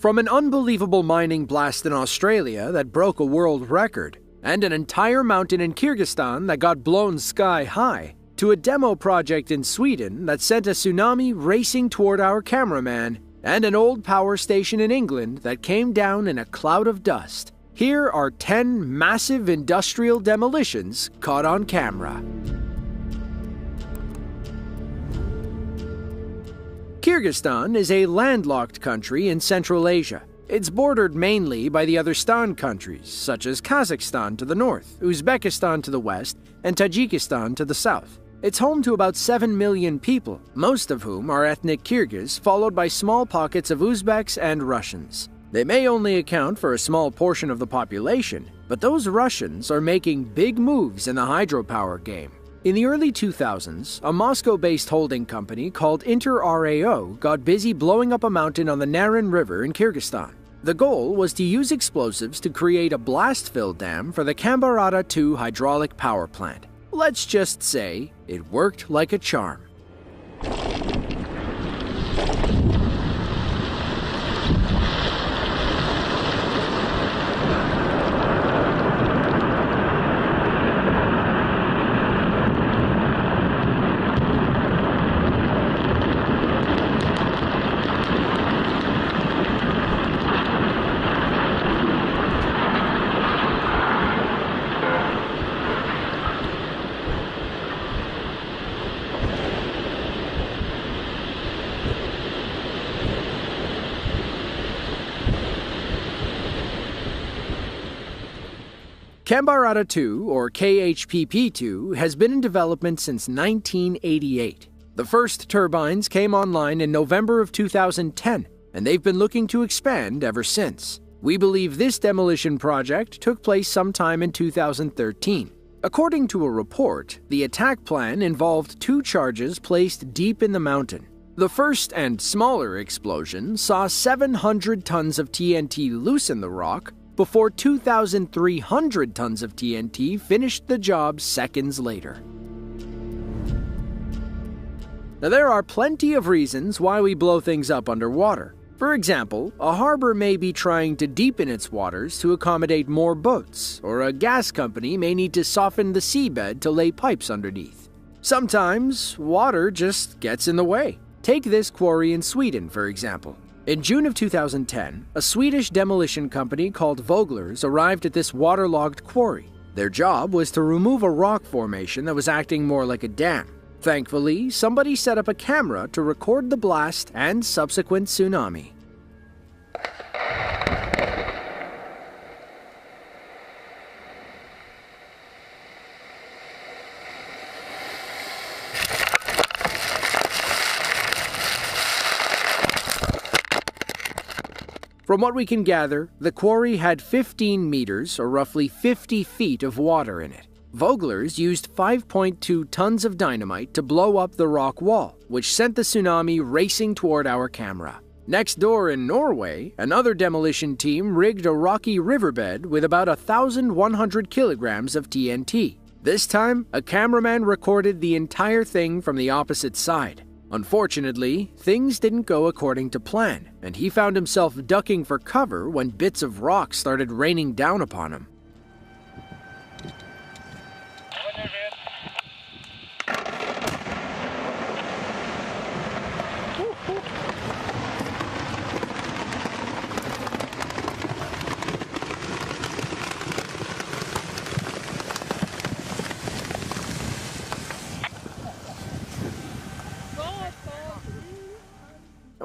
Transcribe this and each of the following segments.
From an unbelievable mining blast in Australia that broke a world record, and an entire mountain in Kyrgyzstan that got blown sky high, to a demo project in Sweden that sent a tsunami racing toward our cameraman, and an old power station in England that came down in a cloud of dust. Here are 10 massive industrial demolitions caught on camera. Kyrgyzstan is a landlocked country in Central Asia. It's bordered mainly by the other Stan countries, such as Kazakhstan to the north, Uzbekistan to the west, and Tajikistan to the south. It's home to about 7 million people, most of whom are ethnic Kyrgyz, followed by small pockets of Uzbeks and Russians. They may only account for a small portion of the population, but those Russians are making big moves in the hydropower game. In the early 2000s, a Moscow-based holding company called InterRAO got busy blowing up a mountain on the Naran River in Kyrgyzstan. The goal was to use explosives to create a blast-fill dam for the Kambarata 2 hydraulic power plant. Let's just say it worked like a charm. Kambarata 2, or KHPP2, has been in development since 1988. The first turbines came online in November of 2010, and they've been looking to expand ever since. We believe this demolition project took place sometime in 2013. According to a report, the attack plan involved 2 charges placed deep in the mountain. The first and smaller explosion saw 700 tons of TNT loosen the rock, before 2,300 tons of TNT finished the job seconds later. Now, there are plenty of reasons why we blow things up underwater. For example, a harbor may be trying to deepen its waters to accommodate more boats, or a gas company may need to soften the seabed to lay pipes underneath. Sometimes, water just gets in the way. Take this quarry in Sweden, for example. In June of 2010, a Swedish demolition company called Voglers arrived at this waterlogged quarry. Their job was to remove a rock formation that was acting more like a dam. Thankfully, somebody set up a camera to record the blast and subsequent tsunami. From what we can gather, the quarry had 15 meters, or roughly 50 feet of water in it. Voglers used 5.2 tons of dynamite to blow up the rock wall, which sent the tsunami racing toward our camera. Next door in Norway, another demolition team rigged a rocky riverbed with about 1,100 kilograms of TNT. This time, a cameraman recorded the entire thing from the opposite side. Unfortunately, things didn't go according to plan, and he found himself ducking for cover when bits of rock started raining down upon him.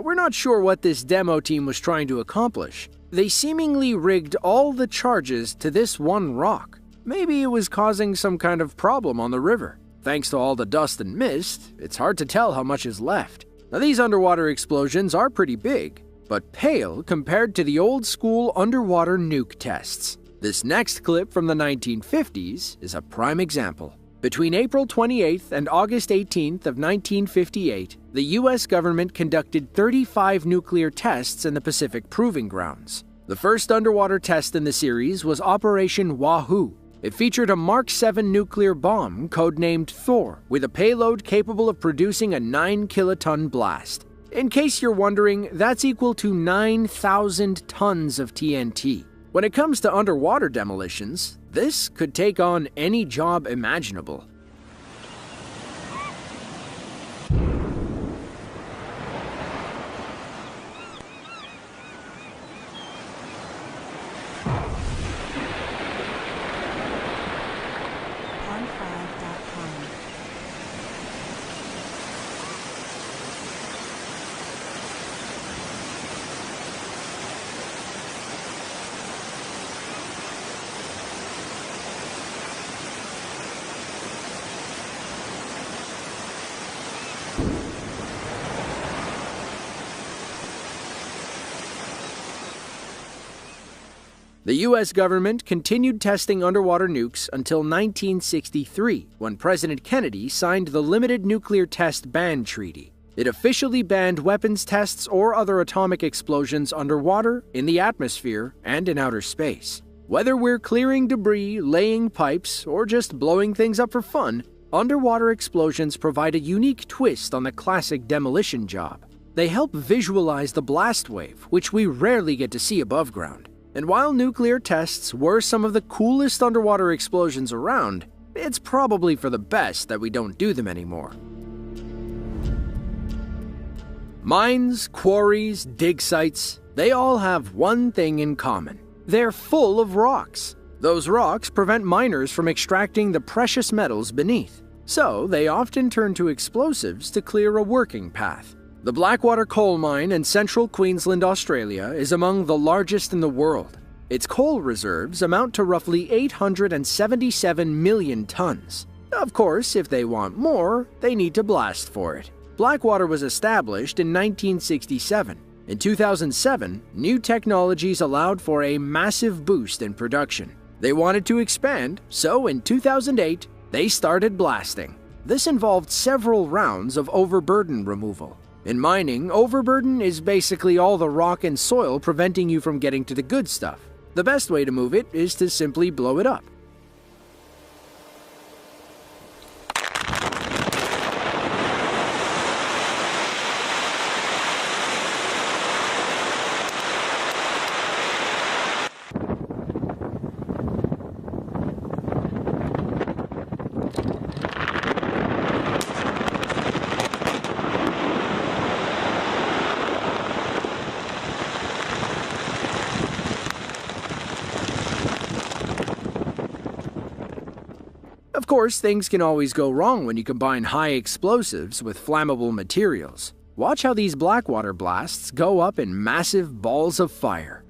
We're not sure what this demo team was trying to accomplish. They seemingly rigged all the charges to this one rock. Maybe it was causing some kind of problem on the river. Thanks to all the dust and mist, it's hard to tell how much is left. Now, these underwater explosions are pretty big, but pale compared to the old-school underwater nuke tests. This next clip from the 1950s is a prime example. Between April 28th and August 18th of 1958, the U.S. government conducted 35 nuclear tests in the Pacific Proving Grounds. The first underwater test in the series was Operation Wahoo. It featured a Mark 7 nuclear bomb codenamed Thor, with a payload capable of producing a 9-kiloton blast. In case you're wondering, that's equal to 9,000 tons of TNT. When it comes to underwater demolitions, this could take on any job imaginable. The U.S. government continued testing underwater nukes until 1963, when President Kennedy signed the Limited Nuclear Test Ban Treaty. It officially banned weapons tests or other atomic explosions underwater, in the atmosphere, and in outer space. Whether we're clearing debris, laying pipes, or just blowing things up for fun, underwater explosions provide a unique twist on the classic demolition job. They help visualize the blast wave, which we rarely get to see above ground. And while nuclear tests were some of the coolest underwater explosions around, it's probably for the best that we don't do them anymore. Mines, quarries, dig sites, they all have one thing in common. They're full of rocks. Those rocks prevent miners from extracting the precious metals beneath, so they often turn to explosives to clear a working path. The Blackwater coal mine in central Queensland, Australia, is among the largest in the world. Its coal reserves amount to roughly 877 million tons. Of course, if they want more, they need to blast for it. Blackwater was established in 1967. In 2007, new technologies allowed for a massive boost in production. They wanted to expand, so in 2008, they started blasting. This involved several rounds of overburden removal. In mining, overburden is basically all the rock and soil preventing you from getting to the good stuff. The best way to move it is to simply blow it up. Of course, things can always go wrong when you combine high explosives with flammable materials. Watch how these Blackwater blasts go up in massive balls of fire.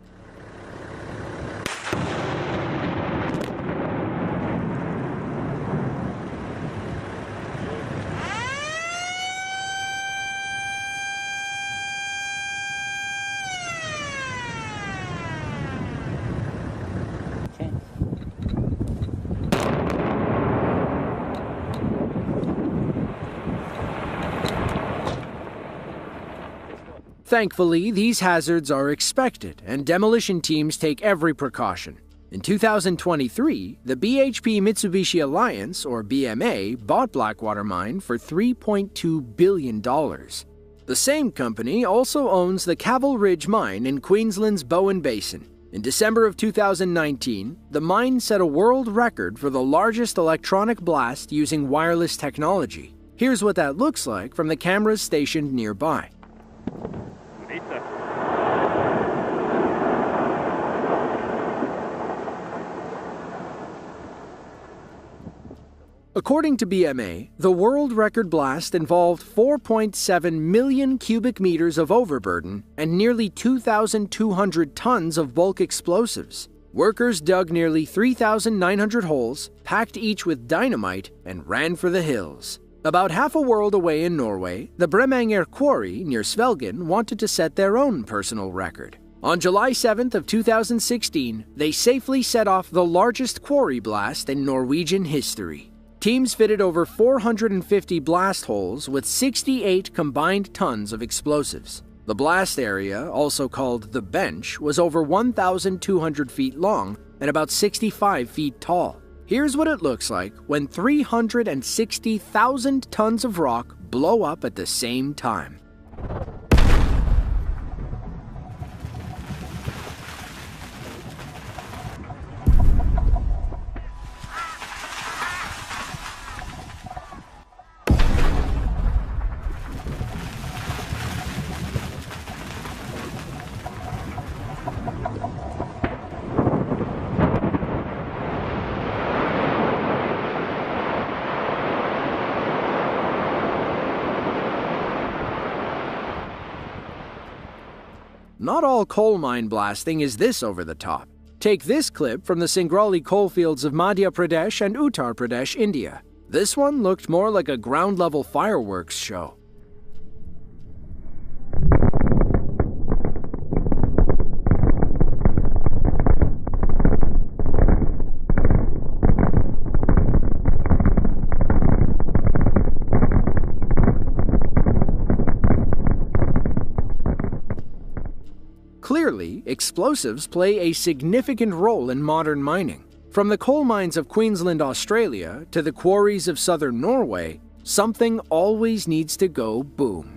Thankfully, these hazards are expected, and demolition teams take every precaution. In 2023, the BHP-Mitsubishi Alliance, or BMA, bought Blackwater Mine for $3.2 billion. The same company also owns the Caval Ridge Mine in Queensland's Bowen Basin. In December of 2019, the mine set a world record for the largest electronic blast using wireless technology. Here's what that looks like from the cameras stationed nearby. According to BMA, the world record blast involved 4.7 million cubic meters of overburden and nearly 2,200 tons of bulk explosives. Workers dug nearly 3,900 holes, packed each with dynamite, and ran for the hills. About half a world away in Norway, the Bremanger quarry near Svelgen wanted to set their own personal record. On July 7th of 2016, they safely set off the largest quarry blast in Norwegian history. Teams fitted over 450 blast holes with 68 combined tons of explosives. The blast area, also called the bench, was over 1,200 feet long and about 65 feet tall. Here's what it looks like when 360,000 tons of rock blow up at the same time. not all coal mine blasting is this over the top. Take this clip from the Singrauli coalfields of Madhya Pradesh and Uttar Pradesh, India. This one looked more like a ground-level fireworks show. Clearly, explosives play a significant role in modern mining. From the coal mines of Queensland, Australia, to the quarries of southern Norway, something always needs to go boom.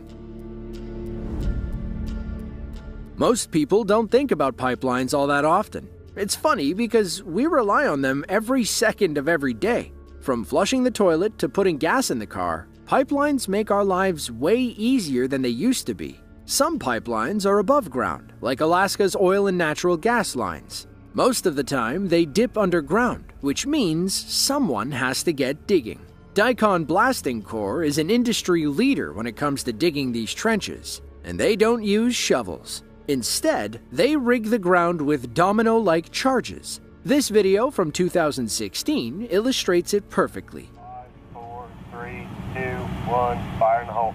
Most people don't think about pipelines all that often. It's funny because we rely on them every second of every day. From flushing the toilet to putting gas in the car, pipelines make our lives way easier than they used to be. Some pipelines are above ground, like Alaska's oil and natural gas lines. Most of the time, they dip underground, which means someone has to get digging. Daikon Blasting Corps is an industry leader when it comes to digging these trenches, and they don't use shovels. Instead, they rig the ground with domino-like charges. This video from 2016 illustrates it perfectly. 5, 4, 3, 2, 1, fire in the hole.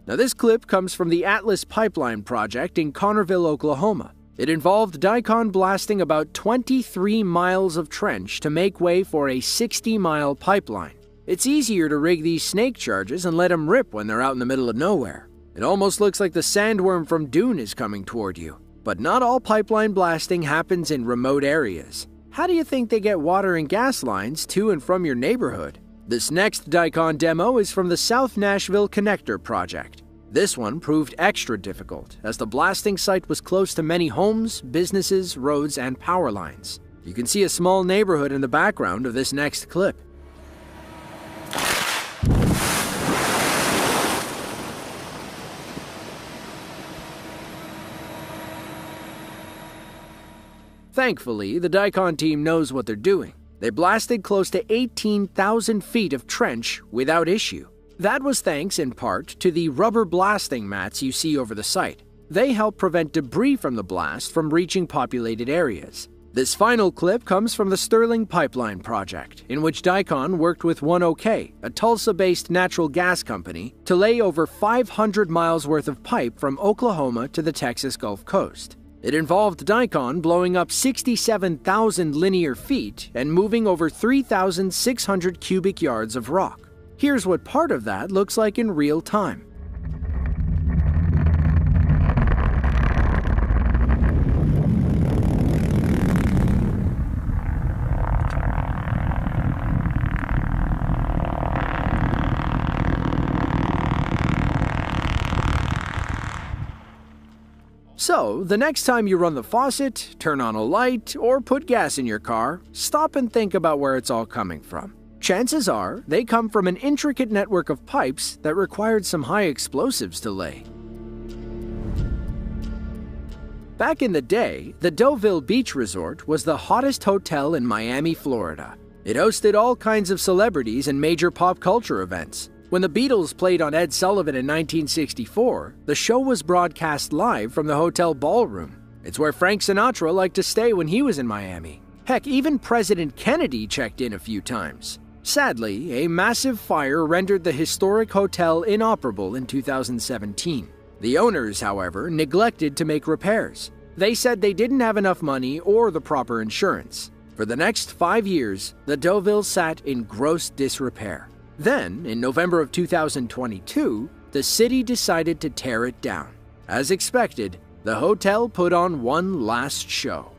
Now this clip comes from the Atlas Pipeline project in Connerville, Oklahoma. It involved Daikon blasting about 23 miles of trench to make way for a 60-mile pipeline. It's easier to rig these snake charges and let them rip when they're out in the middle of nowhere. It almost looks like the sandworm from Dune is coming toward you. But not all pipeline blasting happens in remote areas. How do you think they get water and gas lines to and from your neighborhood? This next Daikon demo is from the South Nashville Connector project. This one proved extra difficult, as the blasting site was close to many homes, businesses, roads, and power lines. You can see a small neighborhood in the background of this next clip. Thankfully, the Daikon team knows what they're doing. They blasted close to 18,000 feet of trench without issue. That was thanks in part to the rubber blasting mats you see over the site. They help prevent debris from the blast from reaching populated areas. This final clip comes from the Sterling Pipeline project, in which Daikon worked with ONEOK, a Tulsa-based natural gas company, to lay over 500 miles worth of pipe from Oklahoma to the Texas Gulf Coast. It involved Daikon blowing up 67,000 linear feet and moving over 3,600 cubic yards of rock. Here's what part of that looks like in real time. So, the next time you run the faucet, turn on a light, or put gas in your car, stop and think about where it's all coming from. Chances are, they come from an intricate network of pipes that required some high explosives to lay. Back in the day, the Deauville Beach Resort was the hottest hotel in Miami, Florida. It hosted all kinds of celebrities and major pop culture events. When the Beatles played on Ed Sullivan in 1964, the show was broadcast live from the hotel ballroom. It's where Frank Sinatra liked to stay when he was in Miami. Heck, even President Kennedy checked in a few times. Sadly, a massive fire rendered the historic hotel inoperable in 2017. The owners, however, neglected to make repairs. They said they didn't have enough money or the proper insurance. For the next 5 years, the Deauville sat in gross disrepair. Then, in November of 2022, the city decided to tear it down. As expected, the hotel put on one last show.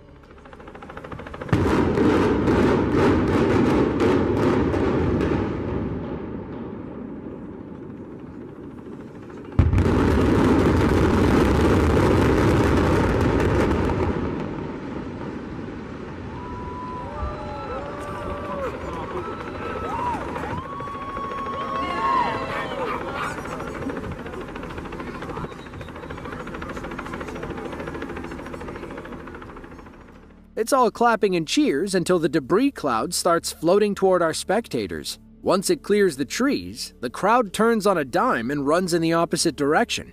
It's all clapping and cheers until the debris cloud starts floating toward our spectators. Once it clears the trees, the crowd turns on a dime and runs in the opposite direction.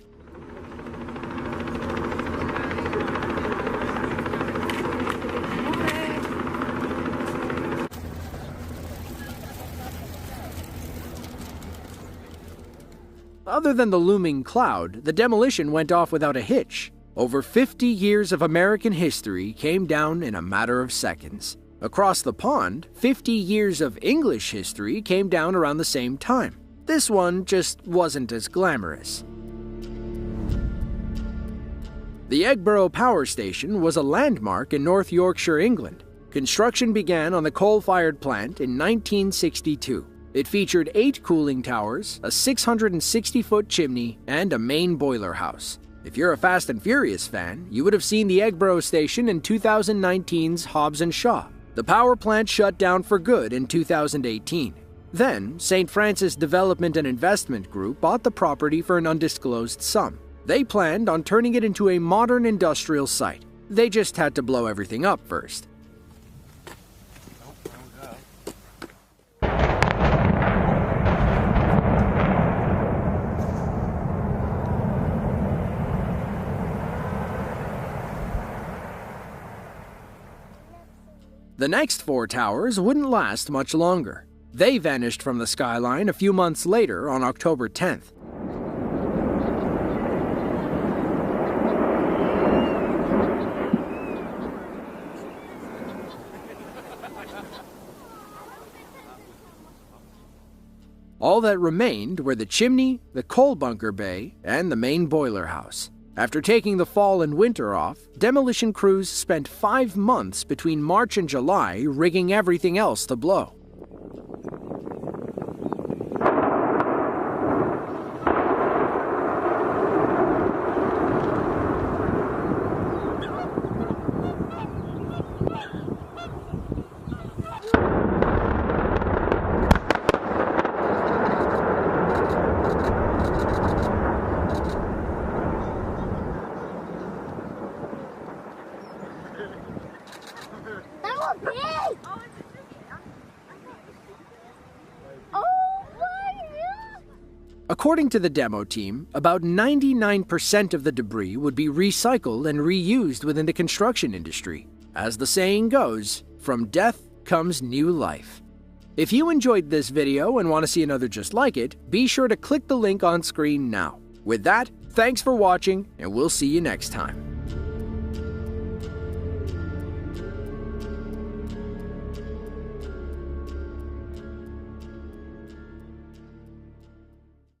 Other than the looming cloud, the demolition went off without a hitch. Over 50 years of American history came down in a matter of seconds. Across the pond, 50 years of English history came down around the same time. This one just wasn't as glamorous. The Eggborough Power Station was a landmark in North Yorkshire, England. Construction began on the coal-fired plant in 1962. It featured 8 cooling towers, a 660-foot chimney, and a main boiler house. If you're a Fast and Furious fan, you would have seen the Eggborough station in 2019's Hobbs & Shaw. The power plant shut down for good in 2018. Then, St. Francis Development and Investment Group bought the property for an undisclosed sum. They planned on turning it into a modern industrial site. They just had to blow everything up first. The next 4 towers wouldn't last much longer. They vanished from the skyline a few months later on October 10th. All that remained were the chimney, the coal bunker bay, and the main boiler house. After taking the fall and winter off, demolition crews spent 5 months between March and July rigging everything else to blow. According to the demo team, about 99% of the debris would be recycled and reused within the construction industry. As the saying goes, from death comes new life. If you enjoyed this video and want to see another just like it, be sure to click the link on screen now. With that, thanks for watching, and we'll see you next time.